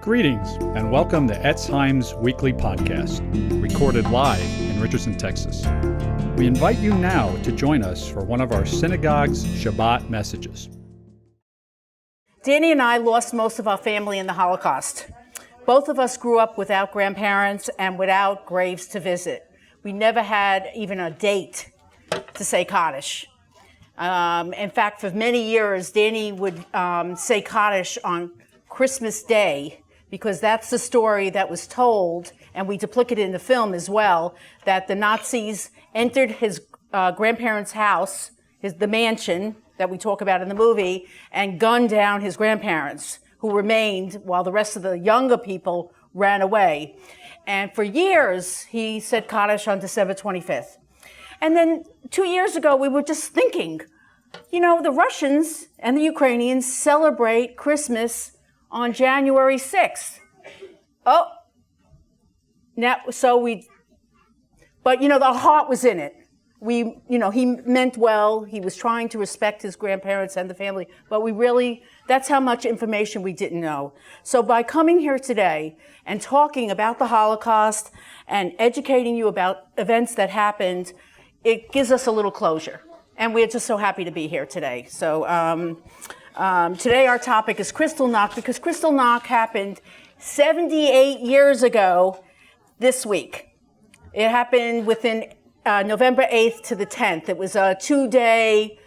Greetings, and welcome to Eitz Chaim's weekly podcast, recorded live in Richardson, Texas. We invite you now to join us for one of our synagogue's Shabbat messages. Danny and I lost most of our family in the Holocaust. Both of us grew up without grandparents and without graves to visit. We never had even a date to say Kaddish. In fact, for many years, Danny would say Kaddish on Christmas Day, because that's the story that was told, and we duplicate it in the film as well, that the Nazis entered his grandparents' house, the mansion that we talk about in the movie, and gunned down his grandparents, who remained while the rest of the younger people ran away. And for years, he said Kaddish on December 25th. And then 2 years ago, we were just thinking, you know, the Russians and the Ukrainians celebrate Christmas on January 6th. Oh, now, but you know, the heart was in it. He meant well. He was trying to respect his grandparents and the family, but that's how much information we didn't know. So by coming here today and talking about the Holocaust and educating you about events that happened, it gives us a little closure. And we're just so happy to be here today. So today our topic is Kristallnacht, because Kristallnacht happened 78 years ago this week. It happened within November 8th to the 10th. It was a 2-day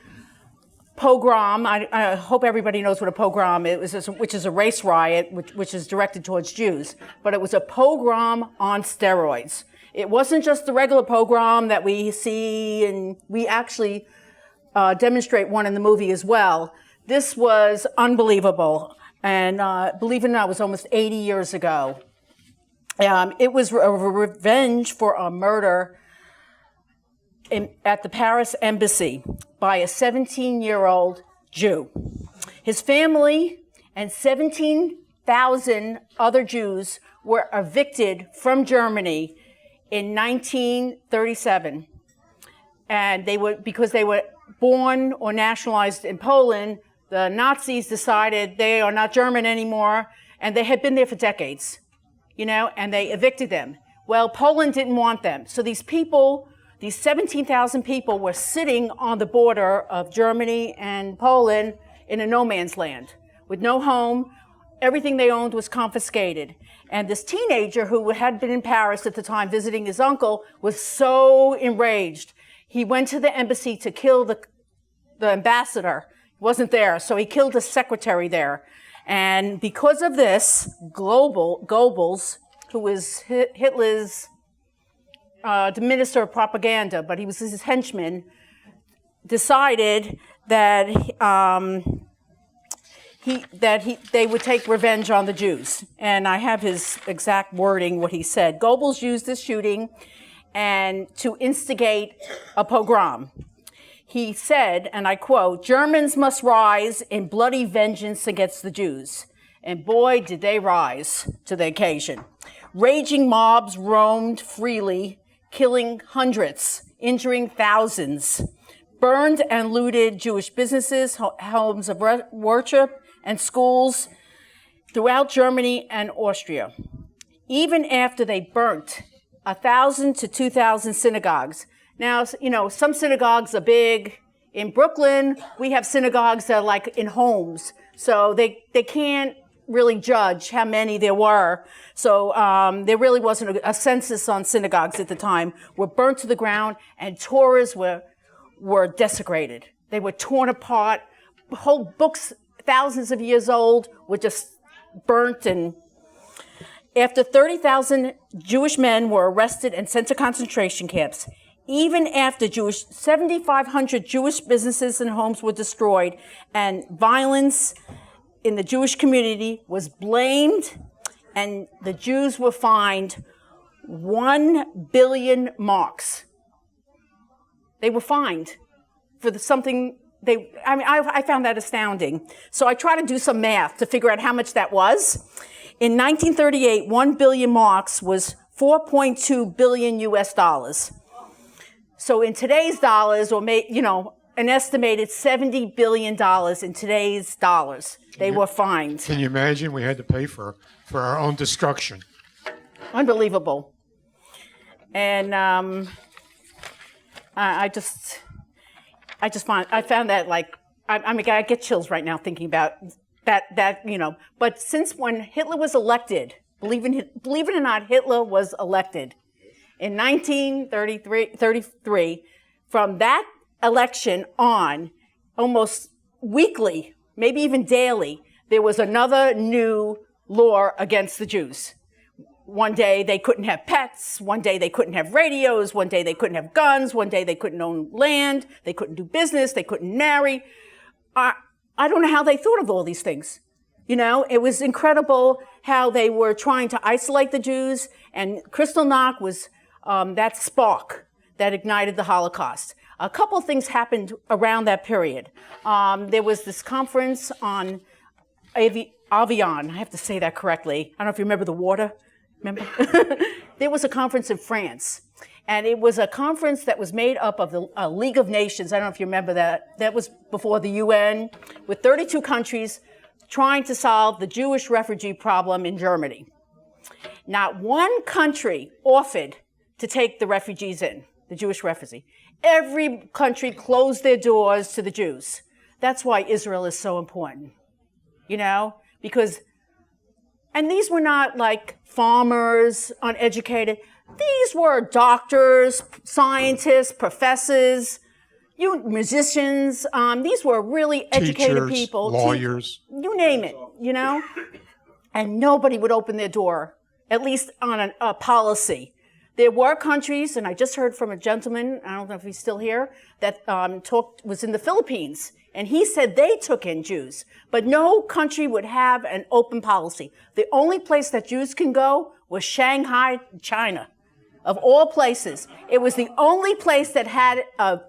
pogrom. I hope everybody knows what a pogrom is, which is a race riot, which is directed towards Jews. But it was a pogrom on steroids. It wasn't just the regular pogrom that we see, and we actually demonstrate one in the movie as well. This was unbelievable, and believe it or not, it was almost 80 years ago. It was a revenge for a murder at the Paris embassy by a 17-year-old Jew. His family and 17,000 other Jews were evicted from Germany in 1937, and because they were born or nationalized in Poland. The Nazis decided they are not German anymore, and they had been there for decades, and they evicted them. Well, Poland didn't want them. So these 17,000 people were sitting on the border of Germany and Poland in a no man's land with no home. Everything they owned was confiscated. And this teenager who had been in Paris at the time visiting his uncle was so enraged. He went to the embassy to kill the ambassador. He wasn't there, so he killed the secretary there. And because of this, Goebbels, who was Hitler's the minister of propaganda, but he was his henchman, decided that they would take revenge on the Jews. And I have his exact wording, what he said. Goebbels used this shooting and to instigate a pogrom. He said, and I quote, "Germans must rise in bloody vengeance against the Jews." And boy, did they rise to the occasion. Raging mobs roamed freely, killing hundreds, injuring thousands, burned and looted Jewish businesses, homes of worship, and schools throughout Germany and Austria. Even after they burnt 1,000 to 2,000 synagogues. Now, some synagogues are big. In Brooklyn, we have synagogues that are like in homes. So they can't really judge how many there were. So there really wasn't a census on synagogues at the time. Were burnt to the ground, and Torahs were desecrated. They were torn apart. Whole books, thousands of years old, were just burnt. And after 30,000 Jewish men were arrested and sent to concentration camps, even after 7,500 Jewish businesses and homes were destroyed, and violence in the Jewish community was blamed, and the Jews were fined 1 billion marks. They were fined for something I found that astounding. So I tried to do some math to figure out how much that was. In 1938, 1 billion marks was 4.2 billion US dollars. So in today's dollars, or an estimated $70 billion in today's dollars. They were fined. Can you imagine? We had to pay for our own destruction. Unbelievable. And I found that, like, I mean, I get chills right now thinking about that, you know. But since when Hitler was elected, believe it or not, Hitler was elected in 1933. From that election on, almost weekly, maybe even daily, there was another new law against the Jews. One day they couldn't have pets, one day they couldn't have radios, one day they couldn't have guns, one day they couldn't own land, they couldn't do business, they couldn't marry. I don't know how they thought of all these things. You know, it was incredible how they were trying to isolate the Jews, and Kristallnacht was that spark that ignited the Holocaust. A couple of things happened around that period. There was this conference on Avion. I have to say that correctly. I don't know if you remember the water. Remember? There was a conference in France, and it was a conference that was made up of the League of Nations. I don't know if you remember that. That was before the UN, with 32 countries trying to solve the Jewish refugee problem in Germany. Not one country offered to take the refugees in, the Jewish refugee. Every country closed their doors to the Jews. That's why Israel is so important, you know, because, and these were not like farmers, uneducated. These were doctors, scientists, professors, musicians. These were really educated Teachers, people. lawyers. You name it, you know? And nobody would open their door, at least on a policy. There were countries, and I just heard from a gentleman, I don't know if he's still here, that was in the Philippines, and he said they took in Jews, but no country would have an open policy. The only place that Jews can go was Shanghai, China, of all places. It was the only place that had a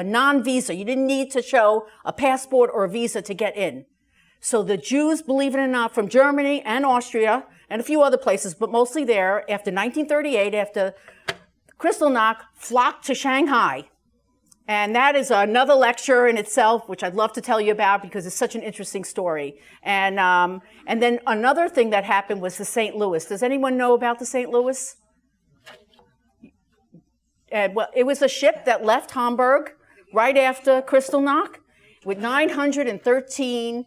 non-visa. You didn't need to show a passport or a visa to get in. So the Jews, believe it or not, from Germany and Austria, and a few other places, but mostly there, after 1938, after Kristallnacht, flocked to Shanghai. And that is another lecture in itself, which I'd love to tell you about because it's such an interesting story. And then another thing that happened was the St. Louis. Does anyone know about the St. Louis? Well, it was a ship that left Hamburg right after Kristallnacht with 913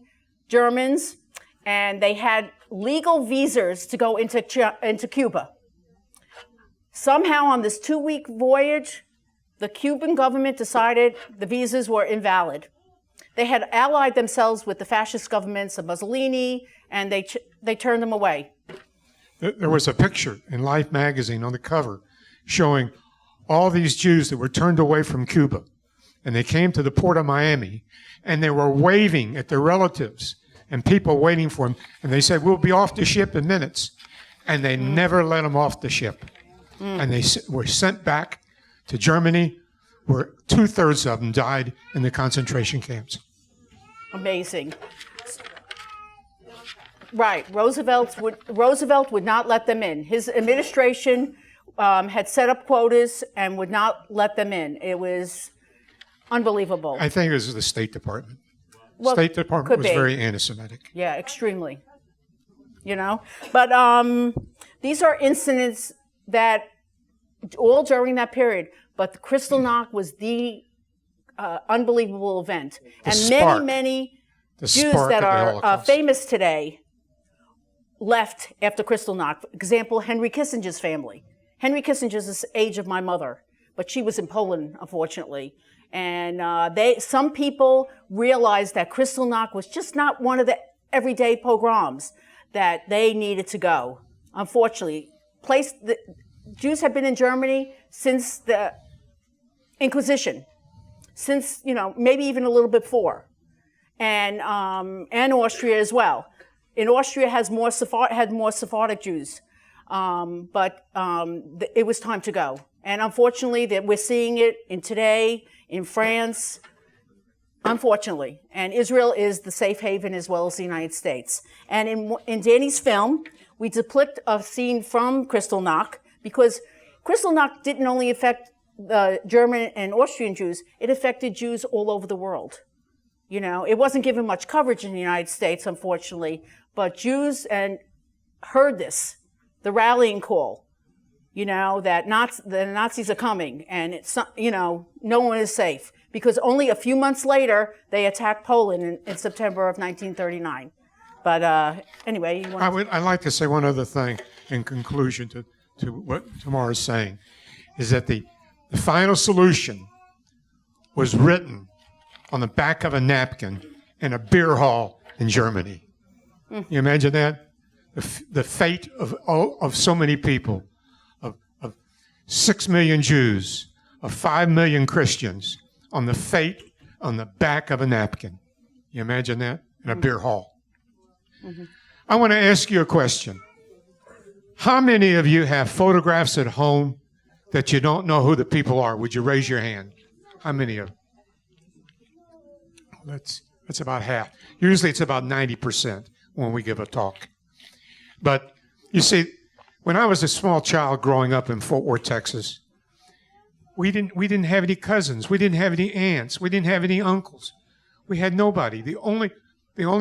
Germans, and they had legal visas to go into Cuba. Somehow on this 2-week voyage, the Cuban government decided the visas were invalid. They had allied themselves with the fascist governments of Mussolini, and they turned them away. There was a picture in Life magazine on the cover showing all these Jews that were turned away from Cuba, and they came to the port of Miami, and they were waving at their relatives and people waiting for them, and they said, "We'll be off the ship in minutes," and they never let them off the ship. And they were sent back to Germany, where 2/3 of them died in the concentration camps. Amazing. Right, Roosevelt would not let them in. His administration had set up quotas and would not let them in. It was unbelievable. I think it was the State Department. Well, State Department was be. very anti-Semitic. Yeah, extremely. You know, but these are incidents that all during that period. But the Kristallnacht was the unbelievable event, and many Jews that are famous today left after Kristallnacht. Example: Henry Kissinger's family. Henry Kissinger's the age of my mother, but she was in Poland, unfortunately. And some people realized that Kristallnacht was just not one of the everyday pogroms, that they needed to go. Unfortunately, Jews have been in Germany since the Inquisition, since, you know, maybe even a little bit before, and Austria as well. In Austria had more Sephardic Jews, but it was time to go. And unfortunately, that we're seeing it today in France, unfortunately. And Israel is the safe haven as well as the United States. And in Danny's film, we depict a scene from Kristallnacht, because Kristallnacht didn't only affect the German and Austrian Jews, it affected Jews all over the world. It wasn't given much coverage in the United States, unfortunately, but Jews heard this, the rallying call, that the Nazis are coming, and it's, no one is safe, because only a few months later they attacked Poland in September of 1939. But anyway, I'd like to say one other thing in conclusion to what Tamar is saying, is that the final solution was written on the back of a napkin in a beer hall in Germany. You imagine that? The fate of so many people, of 6 million Jews, of 5 million Christians, on the back of a napkin. You imagine that? In a beer hall. Mm-hmm. I want to ask you a question. How many of you have photographs at home that you don't know who the people are? Would you raise your hand? How many of them? That's about half. Usually it's about 90% when we give a talk. But you see, when I was a small child growing up in Fort Worth, Texas, we didn't have any cousins. We didn't have any aunts. We didn't have any uncles. We had nobody. The only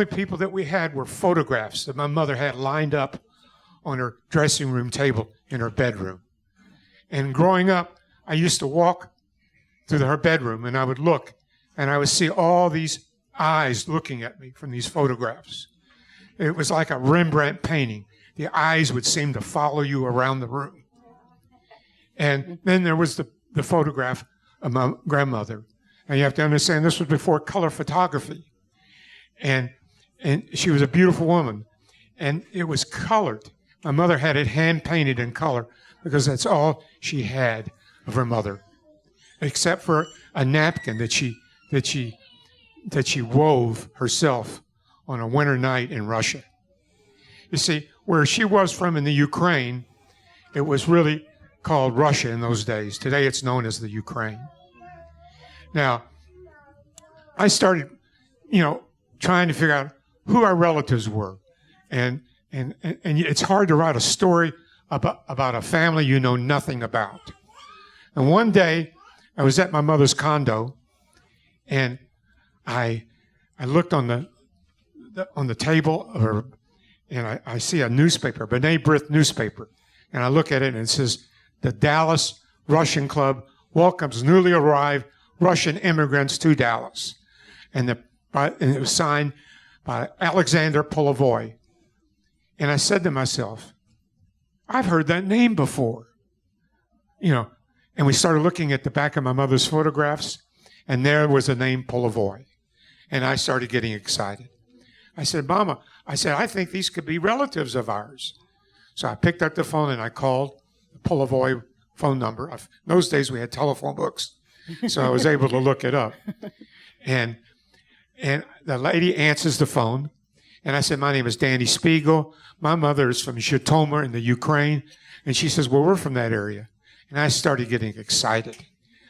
people that we had were photographs that my mother had lined up on her dressing room table in her bedroom. And growing up, I used to walk through her bedroom, and I would look, and I would see all these eyes looking at me from these photographs. It was like a Rembrandt painting. The eyes would seem to follow you around the room. And then there was the photograph of my grandmother. And you have to understand, this was before color photography. And she was a beautiful woman. And it was colored. My mother had it hand-painted in color because that's all she had of her mother, except for a napkin that she wove herself on a winter night in Russia. You see, where she was from in the Ukraine, it was really called Russia in those days. Today it's known as the Ukraine. Now, I started, trying to figure out who our relatives were. And it's hard to write a story about a family you know nothing about. And one day, I was at my mother's condo, and I looked on the table of her, and I see a newspaper, B'nai B'rith newspaper, and I look at it, and it says, "The Dallas Russian Club welcomes newly arrived Russian immigrants to Dallas," and it was signed by Alexander Polovoy. And I said to myself, I've heard that name before. And we started looking at the back of my mother's photographs, and there was the name Polovoy. And I started getting excited. I said, Mama, I think these could be relatives of ours. So I picked up the phone and I called the Polovoy phone number. In those days we had telephone books, so I was able to look it up. And the lady answers the phone, and I said, my name is Danny Spigel. My mother is from Zhytomyr in the Ukraine. And she says, well, we're from that area. And I started getting excited.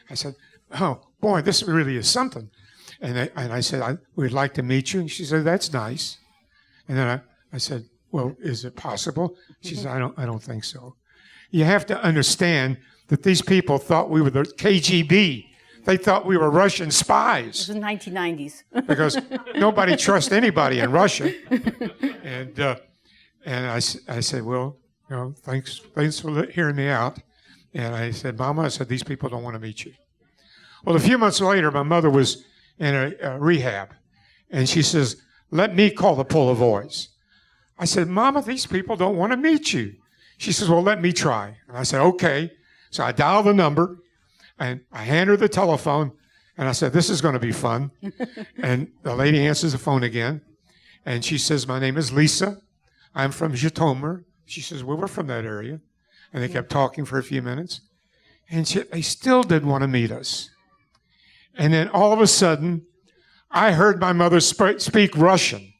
I said, oh, boy, this really is something. And I said, we'd like to meet you. And she said, that's nice. And then I said, well, is it possible? She said, I don't think so. You have to understand that these people thought we were the KGB. They thought we were Russian spies. It was the 1990s. Because nobody trusts anybody in Russia. And I said, well, thanks for hearing me out. And I said, Mama, these people don't want to meet you. Well, a few months later, my mother was in a rehab. And she says, let me call the Polovoys. I said, Mama, these people don't want to meet you. She says, well, let me try. And I said, okay. So I dialed the number, and I hand her the telephone, and I said, this is going to be fun. And the lady answers the phone again, and she says, my name is Lisa. I'm from Zhytomyr. She says, well, we're from that area. And they kept talking for a few minutes. And they still didn't want to meet us. And then all of a sudden, I heard my mother speak Russian.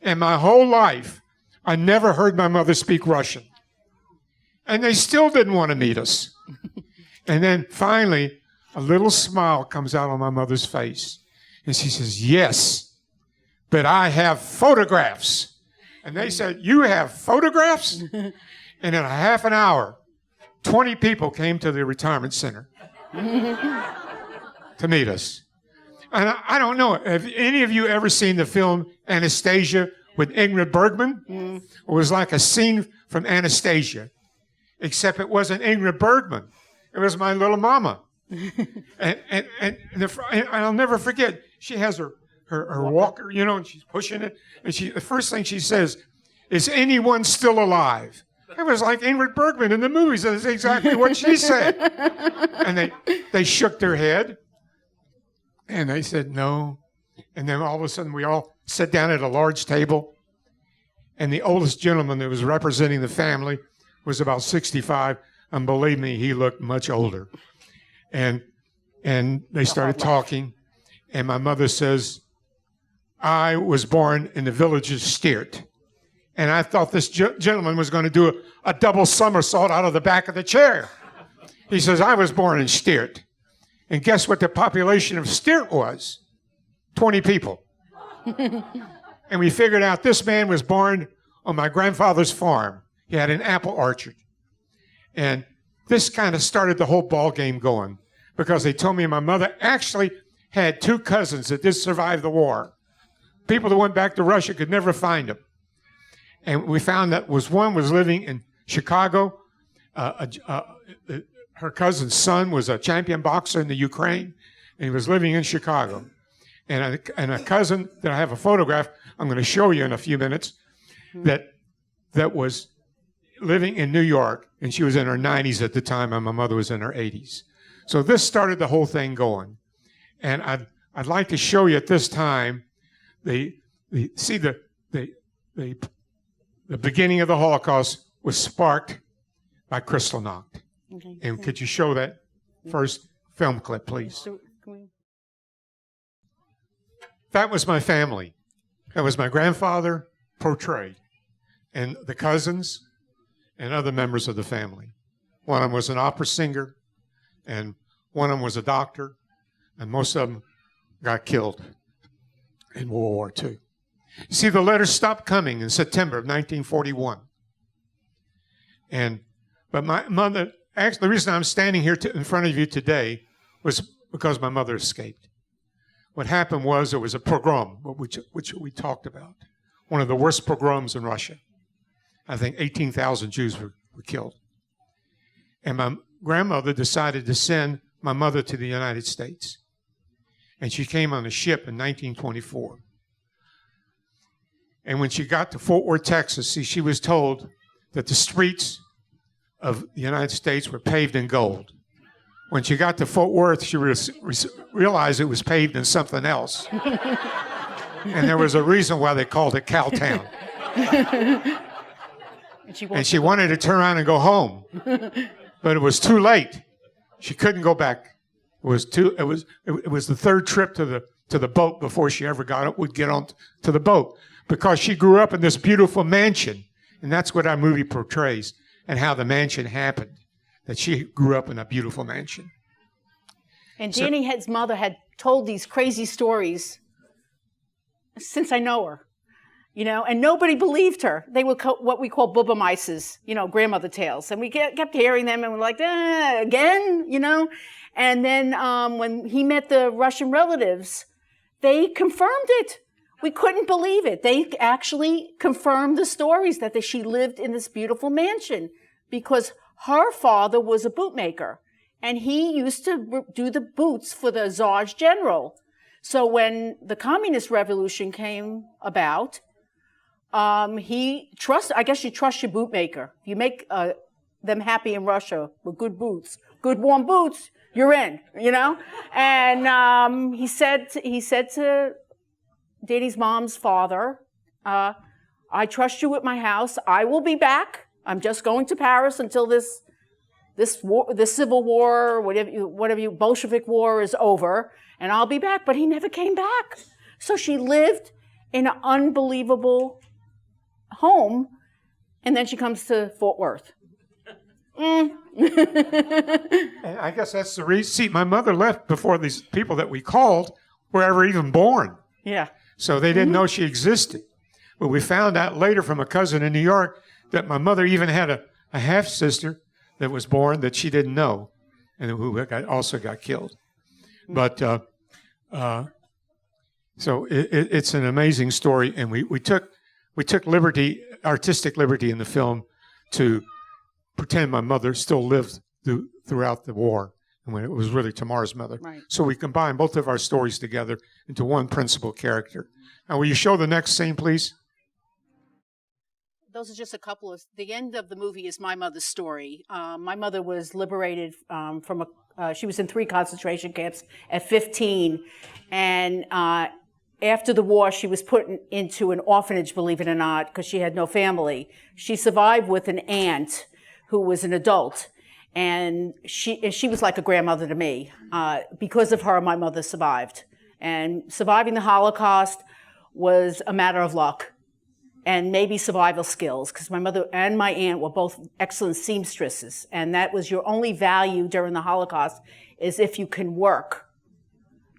And my whole life, I never heard my mother speak Russian. And they still didn't want to meet us. And then finally, a little smile comes out on my mother's face. And she says, yes, but I have photographs. And they said, you have photographs? And in a half an hour, 20 people came to the retirement center to meet us. And I don't know, have any of you ever seen the film Anastasia with Ingrid Bergman? It was like a scene from Anastasia, except it wasn't Ingrid Bergman. It was my little mama. and I'll never forget, she has her walker, you know, and she's pushing it. And the first thing she says, "Is anyone still alive?" It was like Ingrid Bergman in the movies. That's exactly what she said. And they shook their head. And they said no. And then all of a sudden we all sat down at a large table. And the oldest gentleman that was representing the family was about 65. And believe me, he looked much older. And they started talking. And my mother says, "I was born in the village of Steert." And I thought this gentleman was going to do a double somersault out of the back of the chair. He says, "I was born in Steert." And guess what the population of Steert was? 20 people. And we figured out this man was born on my grandfather's farm. He had an apple orchard. And this kind of started the whole ball game going, because they told me my mother actually had 2 cousins that did survive the war. People that went back to Russia could never find them. And we found that one was living in Chicago. Her cousin's son was a champion boxer in the Ukraine, and he was living in Chicago. And a cousin that I have a photograph, I'm going to show you in a few minutes, that was living in New York, and she was in her 90s at the time, and my mother was in her 80s. So this started the whole thing going. And I'd like to show you at this time the beginning of the Holocaust was sparked by Kristallnacht. Okay. And could you show that first film clip, please? That was my family. That was my grandfather portrayed, and the cousins and other members of the family. One of them was an opera singer, and one of them was a doctor, and most of them got killed in World War II. You see, the letters stopped coming in September of 1941. But my mother, actually, the reason I'm standing here in front of you today was because my mother escaped. What happened was there was a pogrom, which we talked about, one of the worst pogroms in Russia. I think 18,000 Jews were killed. And my grandmother decided to send my mother to the United States. And she came on a ship in 1924. And when she got to Fort Worth, Texas, she was told that the streets of the United States were paved in gold. When she got to Fort Worth, she realized it was paved in something else. And there was a reason why they called it Cowtown. And she wanted to turn around and go home. But it was too late. She couldn't go back. It was the third trip to the boat before she ever would get on to the boat, because she grew up in this beautiful mansion. And that's what our movie portrays, and how the mansion happened, that she grew up in a beautiful mansion. And Danny's mother had told these crazy stories since I know her, and nobody believed her. They were what we call bubba mices, grandmother tales. And we kept hearing them, and we're like, again, And then when he met the Russian relatives, they confirmed it. We couldn't believe it. They actually confirmed the stories that she lived in this beautiful mansion, because her father was a bootmaker, and he used to do the boots for the Tsar's general. So when the Communist Revolution came about, I guess you trust your bootmaker. You make them happy in Russia with good boots, good warm boots, you're in, And he said to Danny's mom's father, "I trust you with my house. I will be back. I'm just going to Paris until this civil war, whatever Bolshevik war is over, and I'll be back." But he never came back. So she lived in an unbelievable home, and then she comes to Fort Worth. And I guess that's the reason. See, my mother left before these people that we called were ever even born. Yeah. So they didn't know she existed. But we found out later from a cousin in New York that my mother even had a half-sister that was born that she didn't know, and who also got killed. But So it's an amazing story, and we took artistic liberty in the film to pretend my mother still lived throughout the war, and when it was really Tamar's mother. Right. So we combined both of our stories together into one principal character. Now, will you show the next scene, please? Those are just a couple of, the end of the movie is my mother's story. My mother was liberated she was in 3 concentration camps at 15. And after the war, she was put into an orphanage, believe it or not, because she had no family. She survived with an aunt who was an adult. And she was like a grandmother to me. Because of her, my mother survived. And surviving the Holocaust was a matter of luck and maybe survival skills, because my mother and my aunt were both excellent seamstresses, and that was your only value during the Holocaust, is if you can work.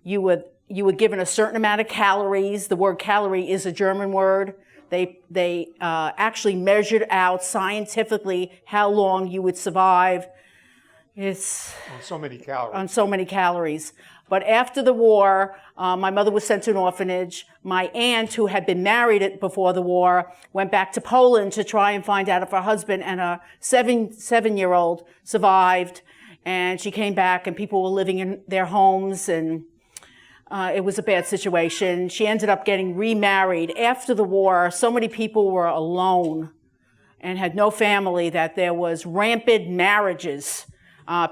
You were given a certain amount of calories. The word calorie is a German word. They actually measured out scientifically how long you would survive. It's on so many calories. On so many calories. But after the war, my mother was sent to an orphanage. My aunt, who had been married before the war, went back to Poland to try and find out if her husband and her seven-year-old survived. And she came back, and people were living in their homes, and it was a bad situation. She ended up getting remarried. After the war, so many people were alone and had no family that there was rampant marriages.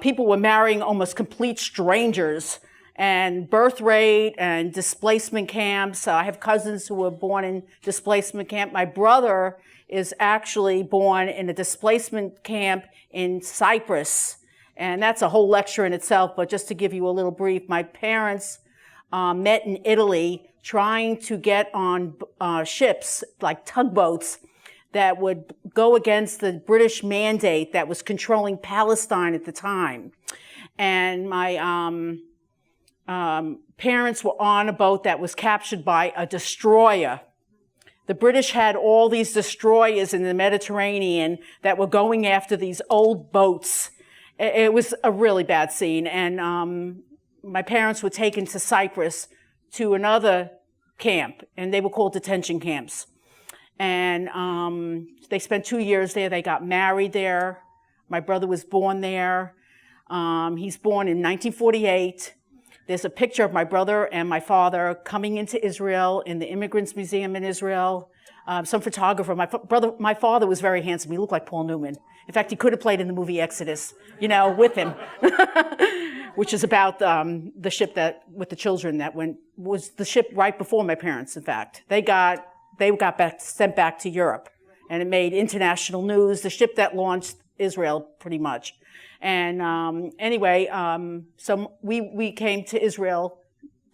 People were marrying almost complete strangers, and birth rate and displacement camps. I have cousins who were born in displacement camp. My brother is actually born in a displacement camp in Cyprus, and that's a whole lecture in itself, but just to give you a little brief, my parents met in Italy trying to get on ships, like tugboats, that would go against the British mandate that was controlling Palestine at the time. And my parents were on a boat that was captured by a destroyer. The British had all these destroyers in the Mediterranean that were going after these old boats. It was a really bad scene. And my parents were taken to Cyprus to another camp, and they were called detention camps. And they spent 2 years there. They got married there. My brother was born there. He's born in 1948. There's a picture of my brother and my father coming into Israel in the Immigrants Museum in Israel. Some photographer, my father was very handsome. He looked like Paul Newman. In fact, he could have played in the movie Exodus, with him, which is about the ship with the children was the ship right before my parents, in fact. They got sent back to Europe, and it made international news, the ship that launched Israel, pretty much. And anyway, so we came to Israel,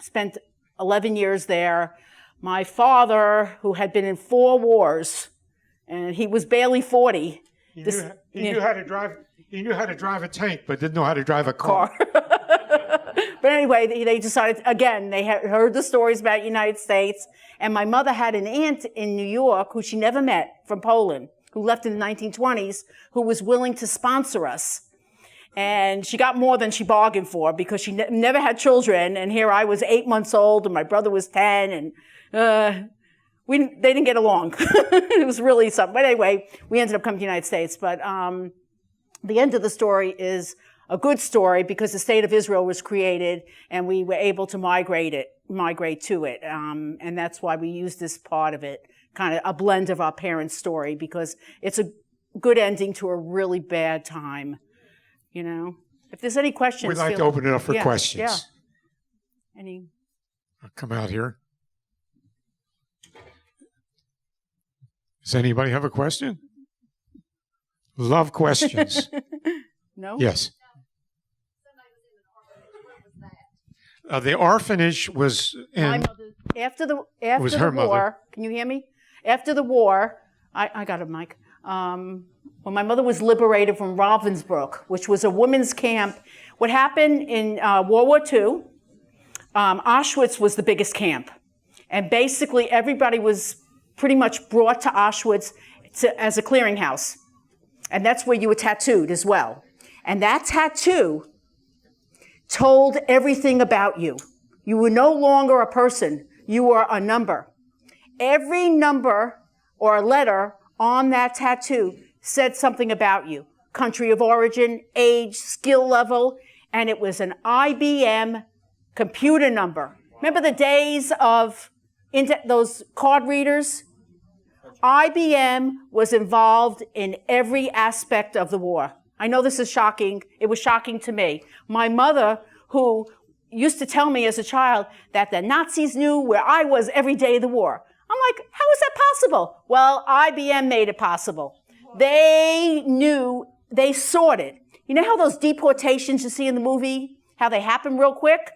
spent 11 years there. My father, who had been in 4 wars, and he was barely 40. He knew how to drive a tank, but didn't know how to drive a car. But anyway, they decided, again, they had heard the stories about the United States, and my mother had an aunt in New York who she never met, from Poland, who left in the 1920s, who was willing to sponsor us. And she got more than she bargained for, because she never had children, and here I was 8 months old, and my brother was 10, and they didn't get along. It was really something. But anyway, we ended up coming to the United States. But the end of the story is a good story, because the state of Israel was created, and we were able to migrate to it. And that's why we use this part of it, kind of a blend of our parents' story, because it's a good ending to a really bad time. If there's any questions, we'd like to open it up for questions. Yeah. I'll come out here. Does anybody have a question? Love questions. No? Yes. The orphanage was in... My mother, after the her war, mother. Can you hear me? After the war, I got a mic. When my mother was liberated from Ravensbrück, which was a women's camp, what happened in World War II, Auschwitz was the biggest camp. And basically everybody was pretty much brought to Auschwitz as a clearinghouse. And that's where you were tattooed as well. And that tattoo told everything about you. You were no longer a person. You were a number. Every number or letter on that tattoo said something about you. Country of origin, age, skill level, and it was an IBM computer number. Remember the days of those card readers? IBM was involved in every aspect of the war. I know this is shocking. It was shocking to me. My mother, who used to tell me as a child that the Nazis knew where I was every day of the war. I'm like, how is that possible? Well, IBM made it possible. They knew, they sorted. You know how those deportations you see in the movie, how they happen real quick?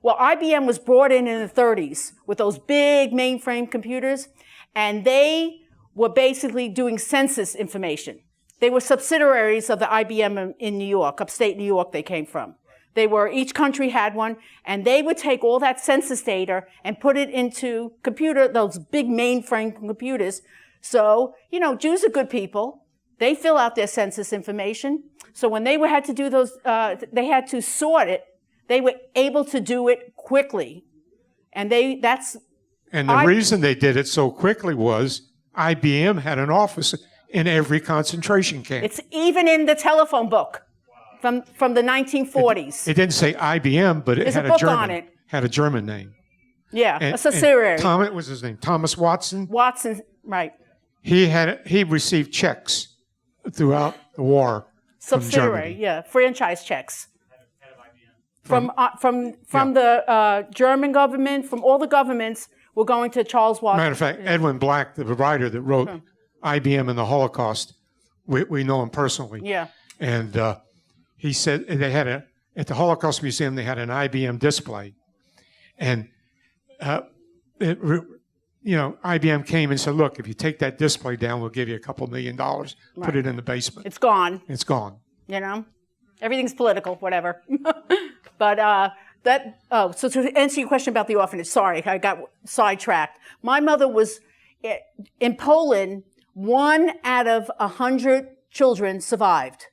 Well, IBM was brought in the 30s with those big mainframe computers, and they were basically doing census information. They were subsidiaries of the IBM in New York, upstate New York they came from. Each country had one, and they would take all that census data and put it into those big mainframe computers. So, Jews are good people. They fill out their census information. So when they had to do those, they had to sort it. They were able to do it quickly. And the reason they did it so quickly was IBM had an office in every concentration camp. It's even in the telephone book from the 1940s. It didn't say IBM, but it had a German name. Yeah, a subsidiary. What was his name? Thomas Watson? Watson, right. He received checks throughout the war. Subsidiary, yeah, franchise checks. From the German government, from all the governments, were going to Charles Watson. Matter of fact, Edwin Black, the writer that wrote IBM and the Holocaust, we know him personally. Yeah. And he said they had at the Holocaust Museum, they had an IBM display. And, IBM came and said, look, if you take that display down, we'll give you $2 million. Right. Put it in the basement. It's gone. It's gone. Everything's political, whatever. But so to answer your question about the orphanage, sorry, I got sidetracked. My mother was in Poland. 1 out of 100 children survived.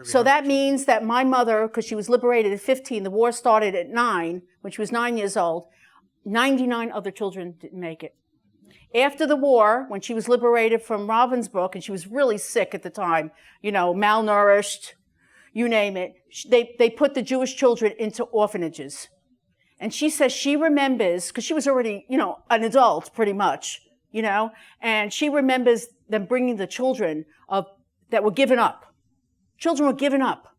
So that means that my mother, because she was liberated at 15, the war started at 9, when she was 9 years old, 99 other children didn't make it. After the war, when she was liberated from Ravensbrück, and she was really sick at the time, malnourished, you name it, they put the Jewish children into orphanages. And she says she remembers, because she was already, an adult pretty much, and she remembers them bringing the children that were given up. Children were given up,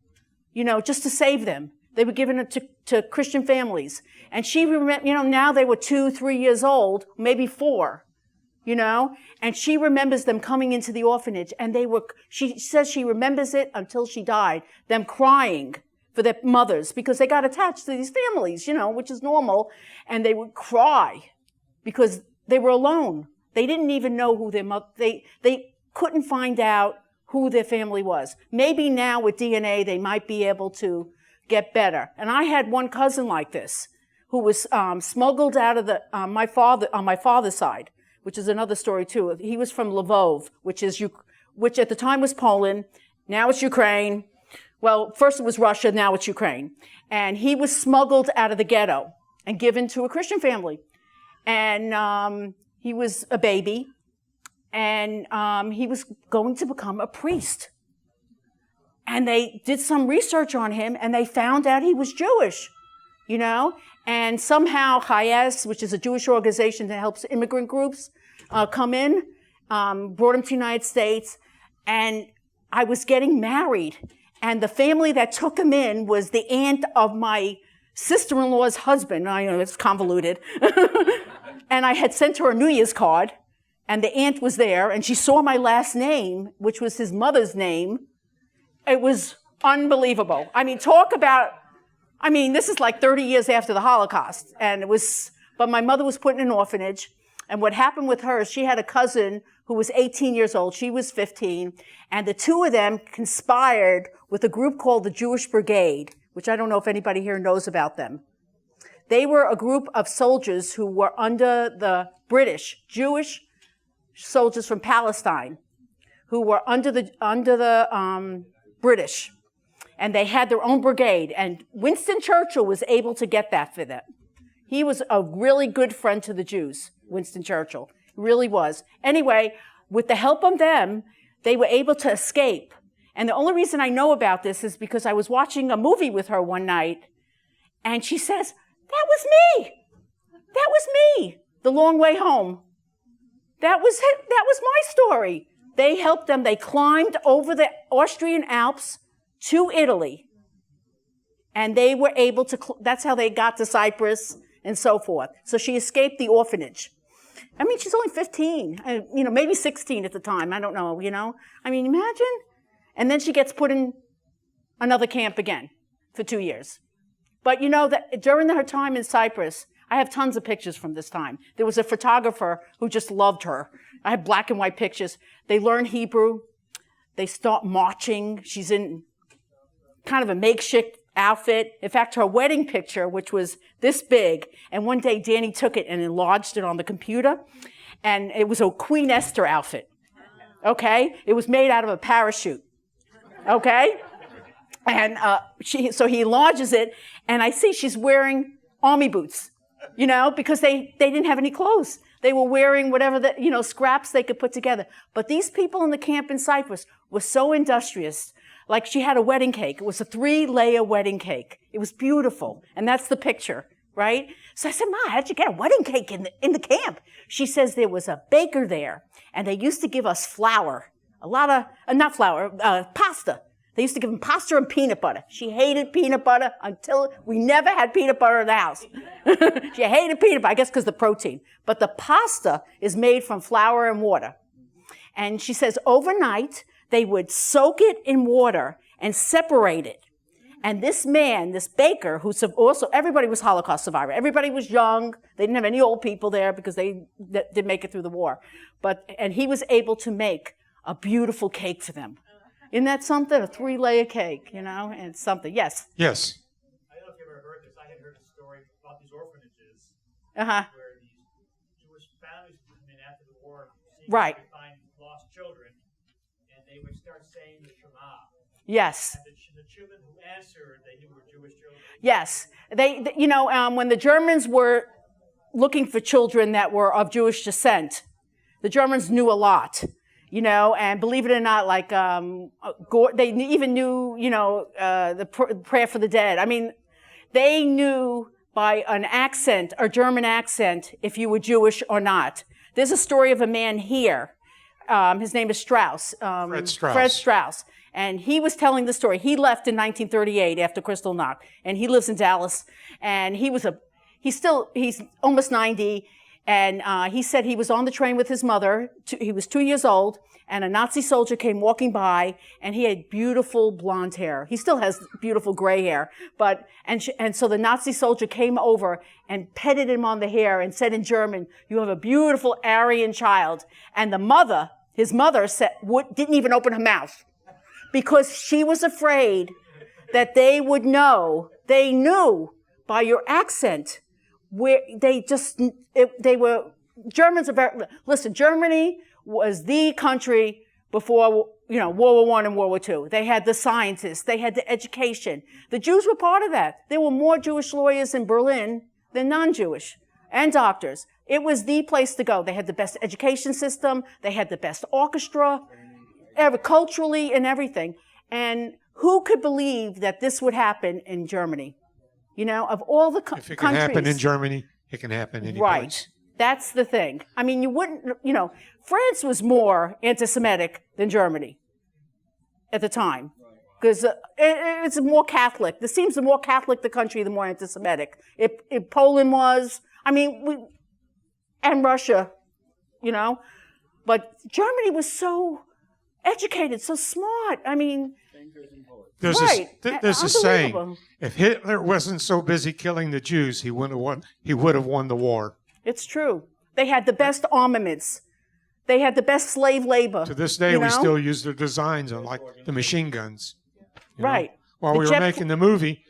just to save them. They were given it to Christian families. And she remember, now they were 2, 3 years old, maybe 4, and she remembers them coming into the orphanage, and she says she remembers it until she died, them crying for their mothers because they got attached to these families, which is normal, and they would cry because they were alone. They didn't even know who their mother, they couldn't find out who their family was. Maybe now with DNA, they might be able to get better. And I had one cousin like this who was smuggled out of on my father's side, which is another story too. He was from Lvov, which at the time was Poland. Now it's Ukraine. Well, first it was Russia, now it's Ukraine. And he was smuggled out of the ghetto and given to a Christian family. And he was a baby. And he was going to become a priest. And they did some research on him, and they found out he was Jewish, And somehow Chayes, which is a Jewish organization that helps immigrant groups come in, brought him to the United States. And I was getting married. And the family that took him in was the aunt of my sister-in-law's husband. I know it's convoluted. And I had sent her a New Year's card. And the aunt was there, and she saw my last name, which was his mother's name. It was unbelievable. This is like 30 years after the Holocaust. But my mother was put in an orphanage. And what happened with her is she had a cousin who was 18 years old. She was 15. And the two of them conspired with a group called the Jewish Brigade, which I don't know if anybody here knows about them. They were a group of soldiers who were under the British, Jewish soldiers from Palestine, who were under the British, and they had their own brigade. And Winston Churchill was able to get that for them, He was a really good friend to the Jews, Winston Churchill. He really was. Anyway, with the help of them, they were able to escape. And the only reason I know about this is because I was watching a movie with her one night, and she says, "That was me. That was me. The Long Way Home. That was my story." They helped them. They climbed over the Austrian Alps to Italy. And they were able to, that's how they got to Cyprus and so forth. So she escaped the orphanage. I mean, she's only 15, maybe 16 at the time. I don't know, I mean, imagine. And then she gets put in another camp again for 2 years. But that during her time in Cyprus, I have tons of pictures from this time. There was a photographer who just loved her. I have black and white pictures. They learn Hebrew. They start marching. She's in kind of a makeshift outfit. In fact, her wedding picture, which was this big, and one day Danny took it and enlarged it on the computer, and it was a Queen Esther outfit, okay? It was made out of a parachute, okay? And so he enlarges it, and I see she's wearing army boots, because they didn't have any clothes. They were wearing whatever scraps they could put together. But these people in the camp in Cyprus were so industrious. Like she had a wedding cake. It was a 3-layer wedding cake. It was beautiful. And that's the picture, right? So I said, "Ma, how'd you get a wedding cake in the camp?" She says there was a baker there, and they used to give us flour. Pasta. They used to give them pasta and peanut butter. She hated peanut butter until we never had peanut butter in the house. She hated peanut butter, I guess because of the protein. But the pasta is made from flour and water. And she says overnight, they would soak it in water and separate it. And this man, this baker, everybody was Holocaust survivor. Everybody was young. They didn't have any old people there because they didn't make it through the war. And he was able to make a beautiful cake for them. Isn't that something? A 3-layer cake, and it's something. Yes? Yes. I don't know if you ever heard this. I had heard a story about these orphanages where these Jewish families would come in after the war, right, to find lost children, and they would start saying the Shema. Yes. And the children who answered, they knew were Jewish children. Yes. When the Germans were looking for children that were of Jewish descent, the Germans knew a lot. And believe it or not, like they even knew, the prayer for the dead. I mean, they knew by an accent, a German accent, if you were Jewish or not. There's a story of a man here. His name is Strauss. Fred Strauss. And he was telling the story. He left in 1938 after Kristallnacht, and he lives in Dallas. And he's almost 90. And he said he was on the train with his mother. He was 2 years old, and a Nazi soldier came walking by, and he had beautiful blonde hair. He still has beautiful gray hair, and so the Nazi soldier came over and petted him on the hair and said in German, "You have a beautiful Aryan child." And his mother didn't even open her mouth because she was afraid that they would know. They knew by your accent. Where Germans are very, listen, Germany was the country before, World War I and World War II. They had the scientists, they had the education. The Jews were part of that. There were more Jewish lawyers in Berlin than non-Jewish, and doctors. It was the place to go. They had the best education system, they had the best orchestra, culturally and everything. And who could believe that this would happen in Germany? Of all the countries. If it can happen in Germany, it can happen anywhere. Right. That's the thing. I mean, you wouldn't, France was more anti-Semitic than Germany at the time. Because it's more Catholic. It seems the more Catholic the country, the more anti-Semitic. Poland was, and Russia, But Germany was so educated, so smart. There's a saying, if Hitler wasn't so busy killing the Jews, he would have won the war. It's true. They had the best armaments. They had the best slave labor. To this day, we still use their designs on, like, the machine guns. Right. While we were making the movie,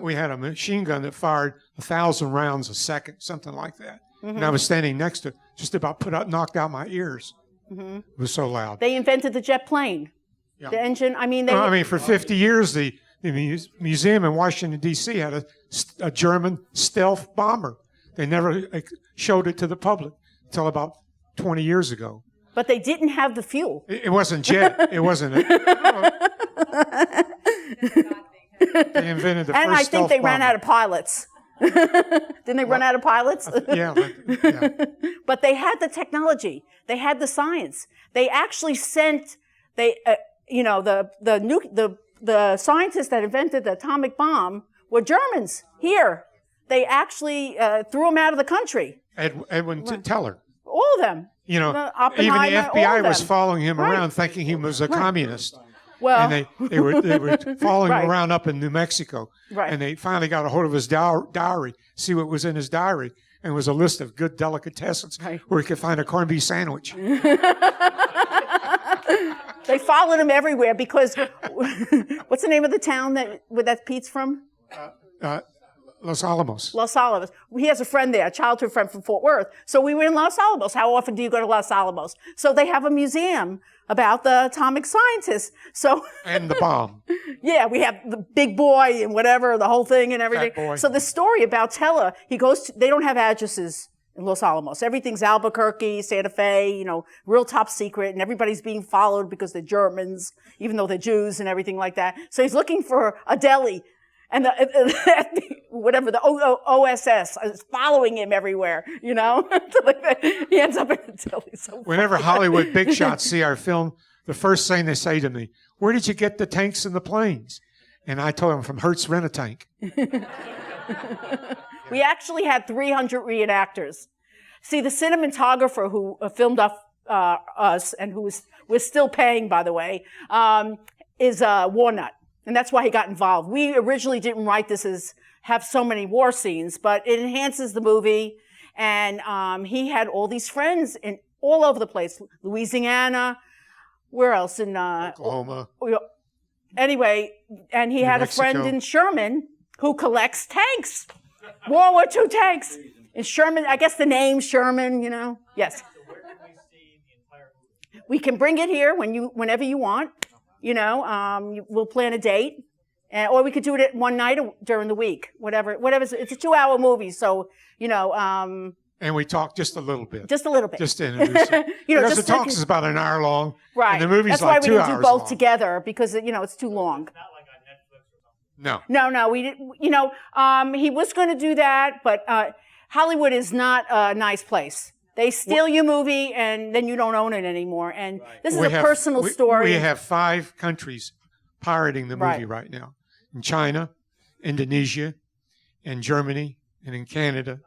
we had a machine gun that fired 1,000 rounds a second, something like that. Mm-hmm. And I was standing next to it, just about knocked out my ears. Mm-hmm. It was so loud. They invented the jet plane. Yeah. The engine, for 50 years, the museum in Washington, D.C. had a German stealth bomber They never showed it to the public until about 20 years ago. But they didn't have the fuel. It wasn't jet. It wasn't. They invented the And first I think they ran bomber. out of pilots. Didn't they run out of pilots? Yeah. But they had the technology. They had the science. They actually sent the scientists that invented the atomic bomb were Germans here. They actually threw them out of the country. Edwin Teller. All of them. You know, even the Oppenheimer, all FBI of was them. following him Right. around, thinking he was a communist. Well, And they were following Right. him around up in New Mexico. Right. And they finally got a hold of his diary, see what was in his diary, and it was a list of good delicatessens Right. where he could find a corned beef sandwich. they followed him everywhere because what's the name of the town where that Pete's from? Los Alamos. Los Alamos. He has a friend there, a childhood friend from Fort Worth. So we were in Los Alamos. How often do you go to Los Alamos? So they have a museum about the atomic scientists. So And the bomb. yeah, we have the big boy and whatever, the whole thing and everything. Fat boy. So the story about Teller, they don't have addresses in Los Alamos. Everything's Albuquerque, Santa Fe, real top secret, and everybody's being followed because they're Germans, even though they're Jews and everything like that. So he's looking for a deli. And the OSS is following him everywhere, He ends up in the deli. So Whenever Hollywood big shots see our film, the first thing they say to me, "Where did you get the tanks and the planes?" And I told them, "From Hertz Rent-A-Tank." We actually had 300 reenactors. See, the cinematographer who filmed us and we're still paying, by the way, is Warnut. And that's why he got involved. We originally didn't write this as have so many war scenes, but it enhances the movie. And he had all these friends all over the place. Louisiana, where else? In Oklahoma. Anyway, and he had a Mexico. friend in Sherman who collects tanks. World War II tanks. In Sherman, I guess the name Sherman, Yes. We can bring it here whenever you want. We'll plan a date, or we could do it at one night during the week, whatever. It's a 2-hour movie, so And we talked just a little bit. just a little bit. Just to introduce it. Because the talk is about an hour long, right. and the movie's That's like why 2 we hours didn't do both long. together because it's too long. No. No, we didn't. He was going to do that, but Hollywood is not a nice place. They steal your movie, and then you don't own it anymore. And this is a personal story. We have 5 countries pirating the movie right now. In China, Indonesia, in Germany, and in Canada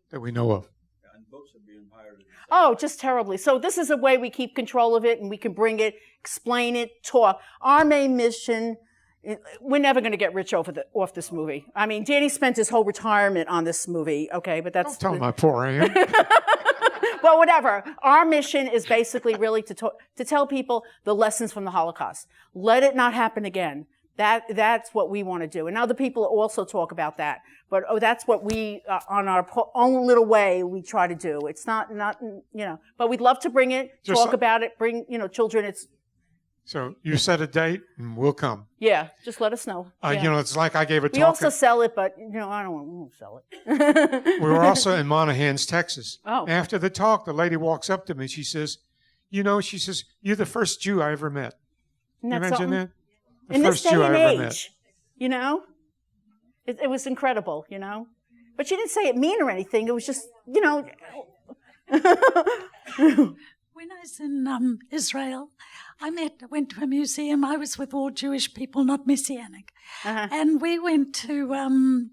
that we know of. And books are being pirated. Oh, just terribly. So this is a way we keep control of it, and we can bring it, explain it, talk. Our main mission, we're never going to get rich off this movie. I mean, Danny spent his whole retirement on this movie, okay? But that's... Don't tell him how poor I am. Well, whatever. Our mission is basically really to tell people the lessons from the Holocaust. Let it not happen again. That's what we want to do. And other people also talk about that. But that's what we, on our own little way, we try to do. It's not. But we'd love to bring it, talk about it, bring children. So you set a date, and we'll come. Yeah, just let us know. It's like I gave a talk. We also sell it, but I don't want to sell it. We were also in Monahans, Texas. Oh. After the talk, the lady walks up to me. She says, "You're the first Jew I ever met." Isn't You that imagine something? that? The In this first day Jew and I ever met. age, it was incredible, But she didn't say it mean or anything. It was just, When I was in Israel, I went to a museum. I was with all Jewish people, not Messianic. Uh-huh. And we went to,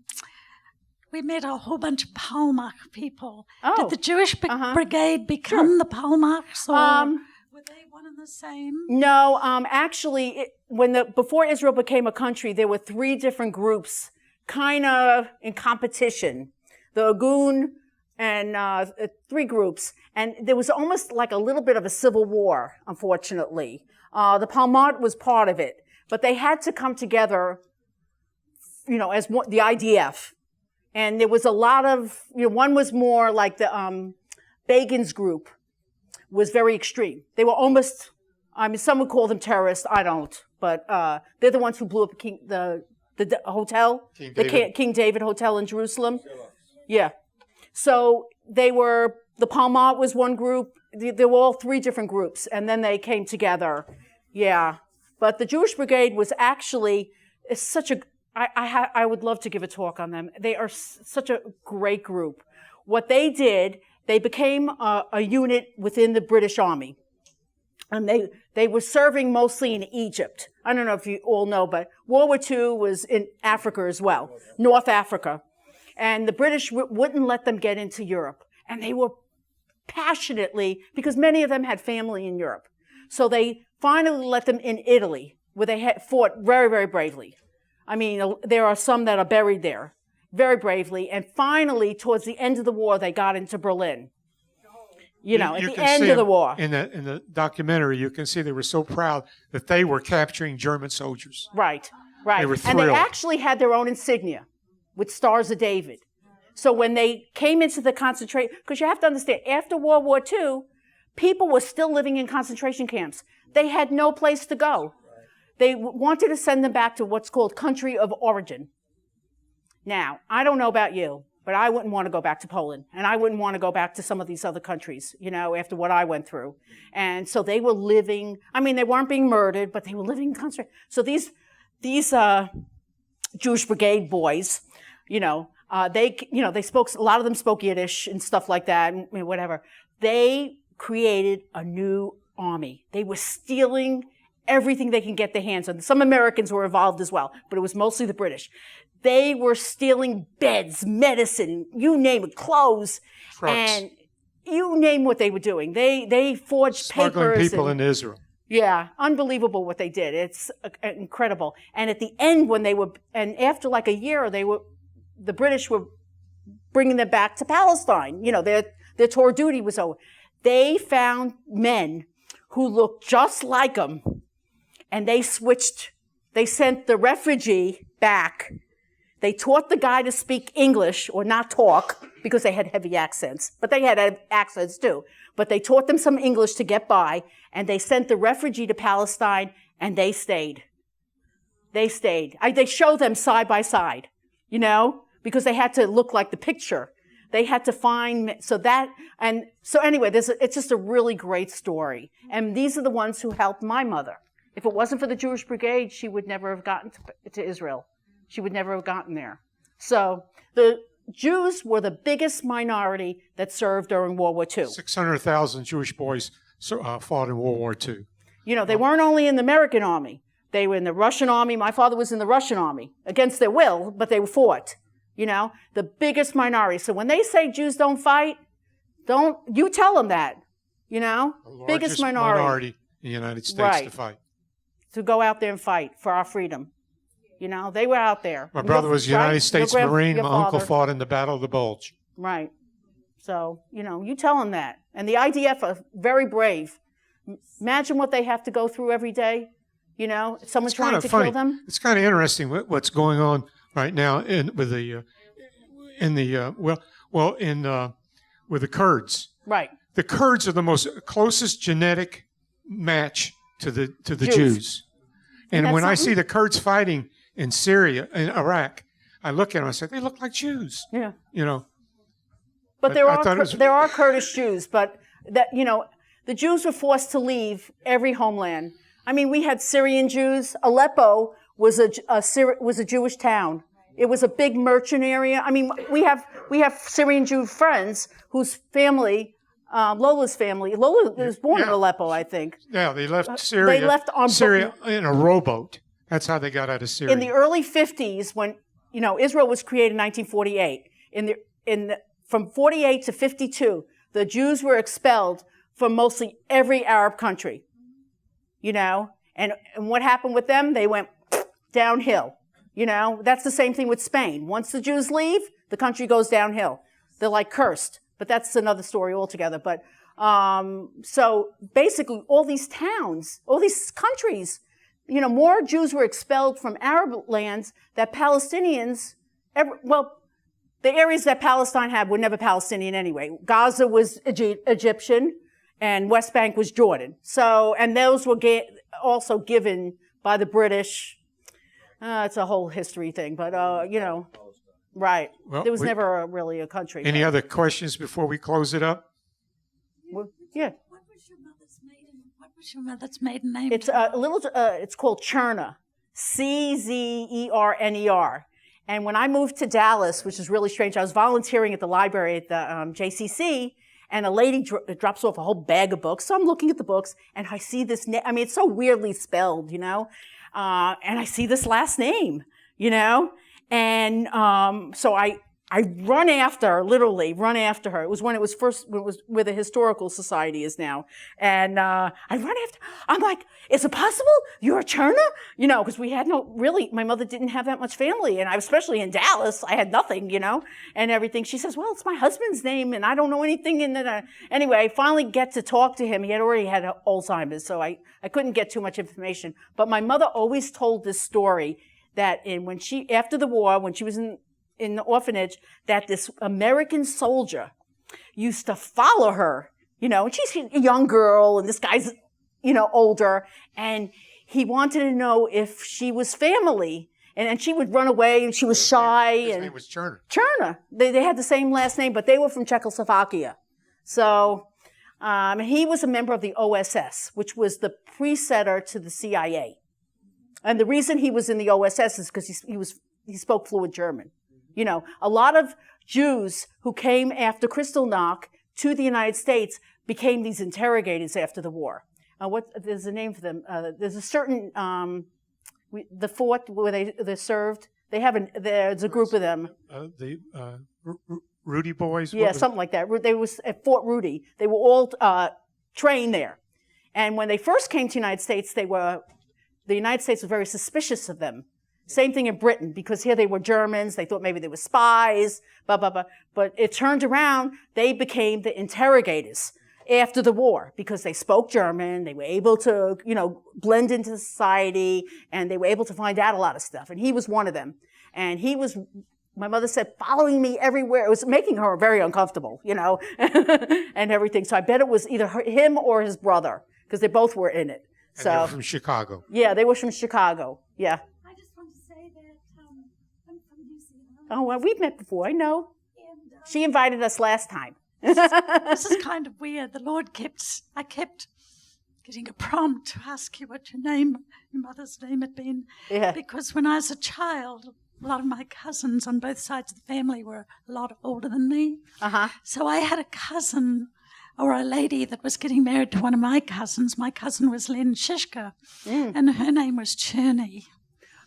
we met a whole bunch of Palmach people. Oh. Did the Jewish Uh-huh. brigade become the Palmachs, or were they one and the same? No, actually, before Israel became a country, there were 3 different groups, kind of in competition. The Ogun and 3 groups, and there was almost like a little bit of a civil war. Unfortunately, the Palmach was part of it, but they had to come together, as the IDF. And there was a lot of, one was more like the Begin's group was very extreme. They were almost, some would call them terrorists. I don't, but they're the ones who blew up the hotel, King David. King David Hotel in Jerusalem. Yeah. So the Palmont was one group. There were all three different groups, and then they came together. Yeah. But the Jewish Brigade was actually I would love to give a talk on them. They are such a great group. What they did, they became a unit within the British Army. And they were serving mostly in Egypt. I don't know if you all know, but World War II was in Africa as well, North Africa. And the British wouldn't let them get into Europe. And they were passionately, because many of them had family in Europe. So they finally let them in Italy, where they had fought very, very bravely. I mean, there are some that are buried there, very bravely. And finally, towards the end of the war, they got into Berlin. You know, at the end of the war. In the documentary, you can see they were so proud that they were capturing German soldiers. Right, right. They were thrilled. And they actually had their own insignia with Stars of David. So when they came into the concentration, because you have to understand, after World War II, people were still living in concentration camps. They had no place to go. They wanted to send them back to what's called country of origin. Now, I don't know about you, but I wouldn't want to go back to Poland, and I wouldn't want to go back to some of these other countries, you know, after what I went through. And so they were living, I mean, they weren't being murdered, but they were living in concentration. So these Jewish Brigade boys, they spoke, a lot of them spoke Yiddish and stuff like that, and whatever. They created a new army. They were stealing everything they can get their hands on. Some Americans were involved as well, but it was mostly the British. They were stealing beds, medicine, you name it, clothes, Trucks. And you name what they were doing. They forged Smuggling papers. people into Israel. Yeah, unbelievable what they did. It's incredible. And at the end, and after like a year, the British were bringing them back to Palestine. You know, their tour duty was over. They found men who looked just like them, and they sent the refugee back. They taught the guy to speak English or not talk because they had heavy accents, but they had accents too. But they taught them some English to get by, and they sent the refugee to Palestine, and they stayed. They stayed. They showed them side by side, you know, because they had to look like the picture. They had to find, so anyway, it's just a really great story. And these are the ones who helped my mother. If it wasn't for the Jewish Brigade, she would never have gotten to Israel. She would never have gotten there. So the Jews were the biggest minority that served during World War II. 600,000 Jewish boys fought in World War II. You know, they weren't only in the American army. They were in the Russian army. My father was in the Russian army, against their will, but they fought. You know, the biggest minority. So when they say Jews don't fight, don't you tell them that. You know, The biggest largest minority in the United States Right. to fight. to go out there and fight for our freedom. You know, they were out there. My brother was a United States Marine. Your My uncle father. fought in the Battle of the Bulge. Right. So, you know, you tell them that. And the IDF are very brave. Imagine what they have to go through every day. You know, someone's trying to kill them. It's kind of interesting what's going on right now with the Kurds. Right. The Kurds are the most closest genetic match to the Jews. And That's when I something? see the Kurds fighting in Syria and Iraq, I look at them and I say, they look like Jews. Yeah. You know. But I thought it was- there are Kurdish Jews, but that, you know, the Jews were forced to leave every homeland. I mean, we had Syrian Jews. Aleppo was a Jewish town. It was a big merchant area. I mean, we have Syrian Jew friends whose family, Lola's family. Lola was born in Aleppo, I think. Yeah, they left Syria. They left on Syria in a rowboat. That's how they got out of Syria. In the early 50s, when, you know, Israel was created in 1948, from 48 to 52, the Jews were expelled from mostly every Arab country, you know, and what happened with them? They went downhill, you know. That's the same thing with Spain. Once the Jews leave, the country goes downhill. They're like cursed, but that's another story altogether. But so basically all these towns, all these countries, you know, more Jews were expelled from Arab lands than Palestinians the areas that Palestine had were never Palestinian anyway. Gaza was Egyptian, and West Bank was Jordan. So, and those were also given by the British. It's a whole history thing, but, you know, Right. Well, There was never really a country. Any other questions before we close it up? Well, yeah. What was your mother's maiden name? It's a little. It's called Cherner, Czerer. And when I moved to Dallas, which is really strange, I was volunteering at the library at the JCC, and a lady drops off a whole bag of books. So I'm looking at the books, and I see this. I mean, it's so weirdly spelled, you know. And I see this last name, you know. And so I literally run after her. It was when it was where the Historical Society is now. And I run after, I'm like, is it possible you're a Cherner? You know, because we had my mother didn't have that much family. And especially in Dallas, I had nothing, you know, and everything. She says, well, it's my husband's name and I don't know anything. Anyway, I finally get to talk to him. He had already had Alzheimer's, so I couldn't get too much information. But my mother always told this story that after the war, when she was in the orphanage, that this American soldier used to follow her, you know, and she's a young girl and this guy's, you know, older, and he wanted to know if she was family, and she would run away and she was shy. His name was Cherner. Cherner. They had the same last name, but they were from Czechoslovakia. So he was a member of the OSS, which was the precursor to the CIA. And the reason he was in the OSS is because he spoke fluent German. You know, a lot of Jews who came after Kristallnacht to the United States became these interrogators after the war. There's a name for them. There's a certain, the fort where they served, there's a group of them. Rudy Boys? Yeah, something like that. They was at Fort Rudy. They were all trained there. And when they first came to the United States, the United States was very suspicious of them. Same thing in Britain, because here they were Germans. They thought maybe they were spies, blah, blah, blah. But it turned around. They became the interrogators after the war because they spoke German. They were able to, you know, blend into society, and they were able to find out a lot of stuff. And he was one of them. And he was, my mother said, following me everywhere. It was making her very uncomfortable, you know, and everything. So I bet it was either him or his brother, because they both were in it. And they were from Chicago. Yeah, they were from Chicago. Yeah. I just want to say that I'm from New Zealand. Oh, well, we've met before. I know. And, she invited us last time. This is kind of weird. I kept getting a prompt to ask you what your mother's name had been. Yeah. Because when I was a child, a lot of my cousins on both sides of the family were a lot older than me. Uh-huh. So I had a cousin or a lady that was getting married to one of my cousins. My cousin was Lynn Shishka, and her name was Cherney.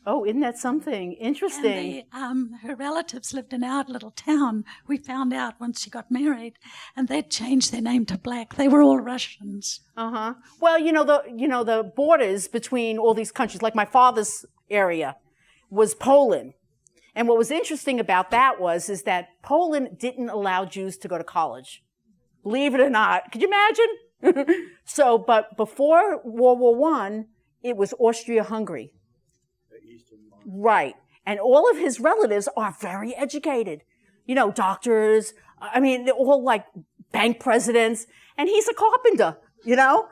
Oh, isn't that something? Interesting. And her relatives lived in our little town. We found out once she got married, and they'd changed their name to Black. They were all Russians. Uh-huh. Well, the borders between all these countries, like my father's area, was Poland. And what was interesting about that is that Poland didn't allow Jews to go to college. Believe it or not. Could you imagine? But before World War I, it was Austria-Hungary. Right. And all of his relatives are very educated. You know, doctors. I mean, they're all like bank presidents. And he's a carpenter, you know?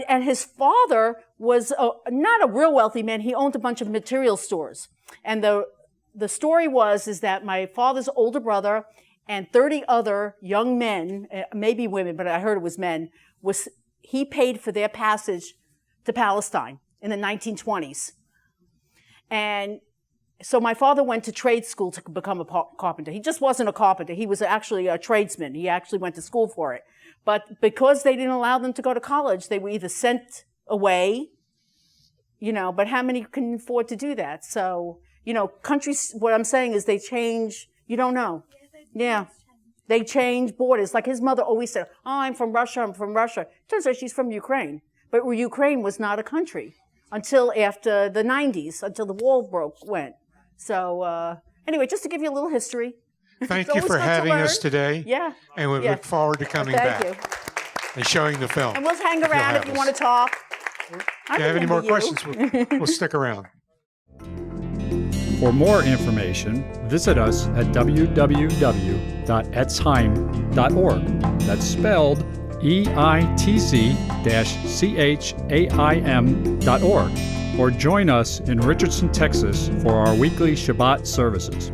And his father was not a real wealthy man. He owned a bunch of material stores. And the story is that my father's older brother and 30 other young men, maybe women, but I heard it was men, he paid for their passage to Palestine in the 1920s. And so my father went to trade school to become a carpenter. He just wasn't a carpenter. He was actually a tradesman. He actually went to school for it. But because they didn't allow them to go to college, they were either sent away, you know, but how many can afford to do that? So, you know, countries, what I'm saying is they change, you don't know. Yeah. They change borders. Like his mother always said, oh, I'm from Russia. Turns out she's from Ukraine. But Ukraine was not a country until after the 90s, until the wall went. So anyway, just to give you a little history. Thank you for having us today. Yeah. And we look forward to coming back. Thank you. And showing the film. And we'll hang around if you want to talk. If you have any more questions, we'll stick around. For more information, visit us at www.eitzchaim.org. That's spelled EITZ-CHAIM.org. Or join us in Richardson, Texas for our weekly Shabbat services.